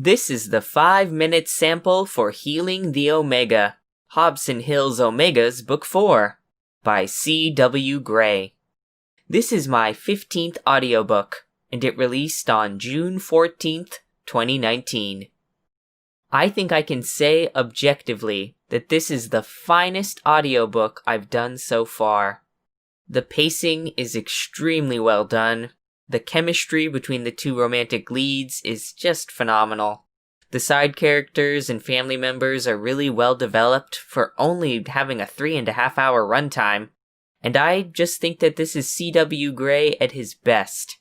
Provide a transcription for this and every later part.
This is the 5-minute sample for Healing the Omega, Hobson Hills Omegas Book 4, by C.W. Gray. This is my 15th audiobook, and it released on June 14th, 2019. I think I can say objectively that this is the finest audiobook I've done so far. The pacing is extremely well done. The chemistry between the two romantic leads is just phenomenal. The side characters and family members are really well developed for only having a 3.5-hour runtime, and I just think that this is C.W. Gray at his best.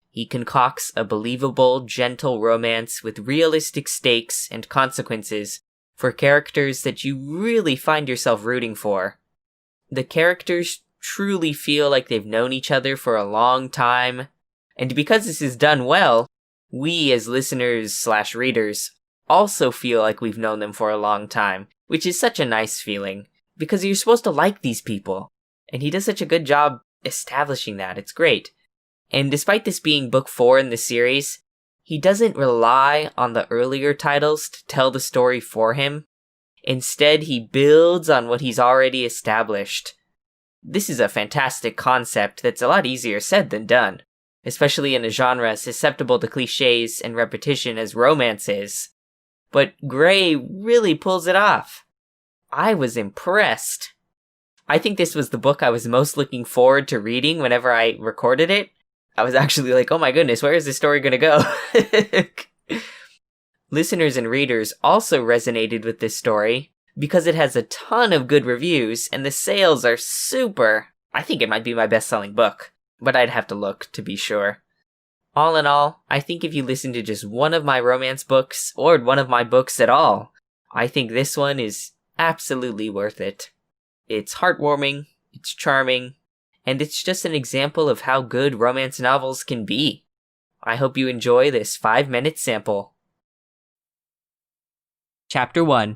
He concocts a believable, gentle romance with realistic stakes and consequences for characters that you really find yourself rooting for. The characters truly feel like they've known each other for a long time, and because this is done well, we as listeners/readers also feel like we've known them for a long time, which is such a nice feeling, because you're supposed to like these people, and he does such a good job establishing that. It's great. And despite this being book 4 in the series, he doesn't rely on the earlier titles to tell the story for him. Instead, he builds on what he's already established. This is a fantastic concept that's a lot easier said than done, especially in a genre susceptible to cliches and repetition as romance is. But Gray really pulls it off. I was impressed. I think this was the book I was most looking forward to reading whenever I recorded it. I was actually like, oh my goodness, where is this story going to go? Listeners and readers also resonated with this story because it has a ton of good reviews and the sales are super. I think it might be my best-selling book, but I'd have to look to be sure. All in all, I think if you listen to just one of my romance books, or one of my books at all, I think this one is absolutely worth it. It's heartwarming, it's charming, and it's just an example of how good romance novels can be. I hope you enjoy this 5-minute sample. Chapter 1.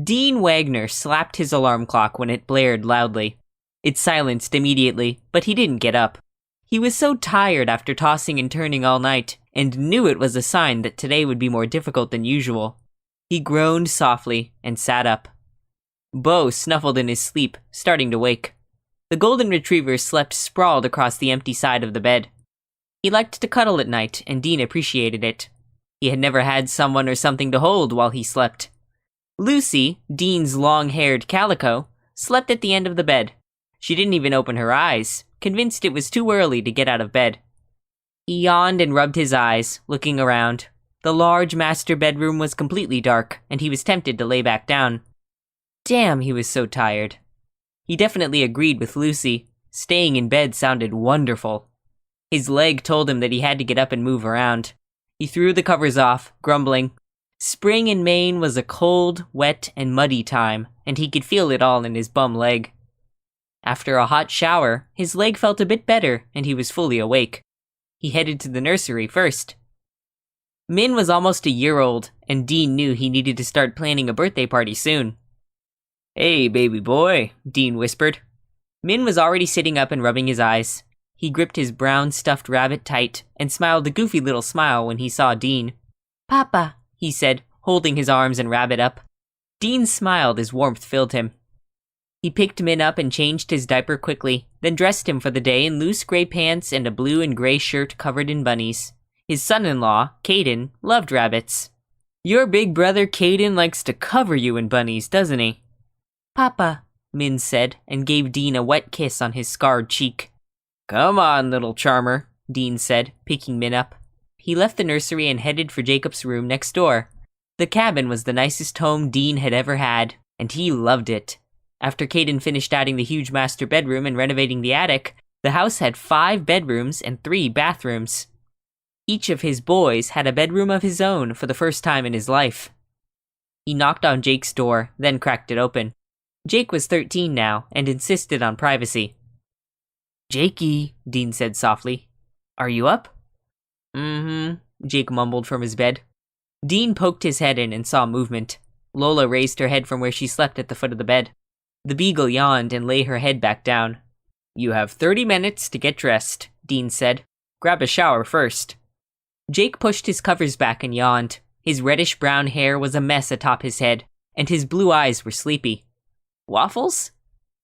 Dean Wagner slapped his alarm clock when it blared loudly. It silenced immediately, but he didn't get up. He was so tired after tossing and turning all night, and knew it was a sign that today would be more difficult than usual. He groaned softly and sat up. Bo snuffled in his sleep, starting to wake. The golden retriever slept sprawled across the empty side of the bed. He liked to cuddle at night, and Dean appreciated it. He had never had someone or something to hold while he slept. Lucy, Dean's long-haired calico, slept at the end of the bed. She didn't even open her eyes, convinced it was too early to get out of bed. He yawned and rubbed his eyes, looking around. The large master bedroom was completely dark, and he was tempted to lay back down. Damn, he was so tired. He definitely agreed with Lucy. Staying in bed sounded wonderful. His leg told him that he had to get up and move around. He threw the covers off, grumbling. Spring in Maine was a cold, wet, and muddy time, and he could feel it all in his bum leg. After a hot shower, his leg felt a bit better, and he was fully awake. He headed to the nursery first. Min was almost a year old, and Dean knew he needed to start planning a birthday party soon. "Hey, baby boy," Dean whispered. Min was already sitting up and rubbing his eyes. He gripped his brown stuffed rabbit tight, and smiled a goofy little smile when he saw Dean. "Papa," he said, holding his arms and rabbit up. Dean smiled as warmth filled him. He picked Min up and changed his diaper quickly, then dressed him for the day in loose gray pants and a blue and gray shirt covered in bunnies. His son-in-law, Caden, loved rabbits. "Your big brother Caden likes to cover you in bunnies, doesn't he?" "Papa," Min said, and gave Dean a wet kiss on his scarred cheek. "Come on, little charmer," Dean said, picking Min up. He left the nursery and headed for Jacob's room next door. The cabin was the nicest home Dean had ever had, and he loved it. After Caden finished adding the huge master bedroom and renovating the attic, the house had 5 bedrooms and 3 bathrooms. Each of his boys had a bedroom of his own for the first time in his life. He knocked on Jake's door, then cracked it open. Jake was 13 now, and insisted on privacy. "Jakey," Dean said softly. "Are you up?" "Mm-hmm," Jake mumbled from his bed. Dean poked his head in and saw movement. Lola raised her head from where she slept at the foot of the bed. The beagle yawned and lay her head back down. "You have 30 minutes to get dressed," Dean said. "Grab a shower first." Jake pushed his covers back and yawned. His reddish-brown hair was a mess atop his head, and his blue eyes were sleepy. "Waffles?"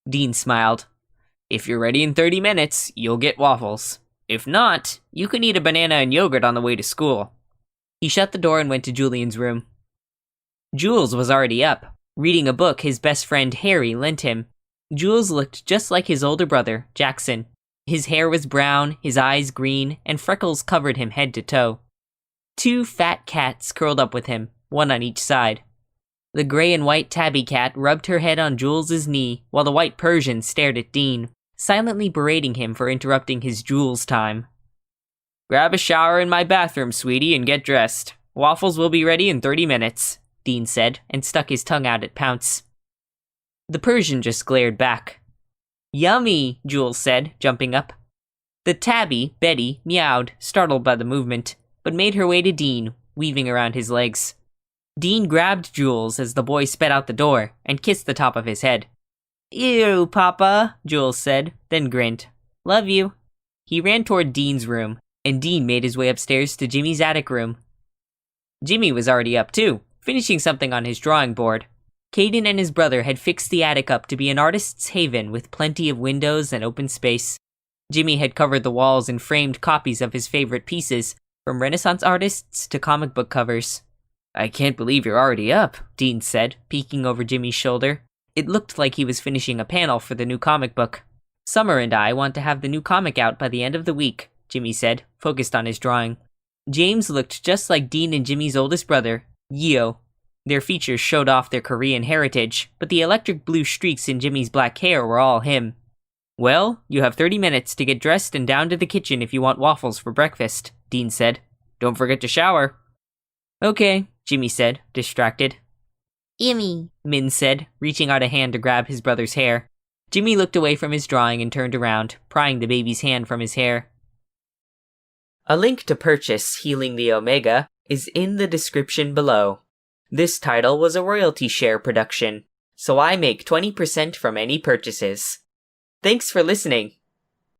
Dean smiled. "If you're ready in 30 minutes, you'll get waffles. If not, you can eat a banana and yogurt on the way to school." He shut the door and went to Julian's room. Jules was already up, reading a book his best friend Harry lent him. Jules looked just like his older brother, Jackson. His hair was brown, his eyes green, and freckles covered him head to toe. 2 fat cats curled up with him, one on each side. The gray and white tabby cat rubbed her head on Jules's knee, while the white Persian stared at Dean, silently berating him for interrupting his Jules time. "Grab a shower in my bathroom, sweetie, and get dressed. Waffles will be ready in 30 minutes, Dean said, and stuck his tongue out at Pounce. The Persian just glared back. "Yummy," Jules said, jumping up. The tabby, Betty, meowed, startled by the movement, but made her way to Dean, weaving around his legs. Dean grabbed Jules as the boy sped out the door, and kissed the top of his head. "Ew, Papa," Jules said, then grinned. "Love you." He ran toward Dean's room, and Dean made his way upstairs to Jimmy's attic room. Jimmy was already up too, finishing something on his drawing board. Caden and his brother had fixed the attic up to be an artist's haven with plenty of windows and open space. Jimmy had covered the walls in framed copies of his favorite pieces, from Renaissance artists to comic book covers. "I can't believe you're already up," Dean said, peeking over Jimmy's shoulder. It looked like he was finishing a panel for the new comic book. "Summer and I want to have the new comic out by the end of the week," Jimmy said, focused on his drawing. James looked just like Dean and Jimmy's oldest brother, Yeo. Their features showed off their Korean heritage, but the electric blue streaks in Jimmy's black hair were all him. "Well, you have 30 minutes to get dressed and down to the kitchen if you want waffles for breakfast," Dean said. "Don't forget to shower." "Okay," Jimmy said, distracted. "Yummy," Min said, reaching out a hand to grab his brother's hair. Jimmy looked away from his drawing and turned around, prying the baby's hand from his hair. A link to purchase Healing the Omega is in the description below. This title was a royalty share production, so I make 20% from any purchases. Thanks for listening.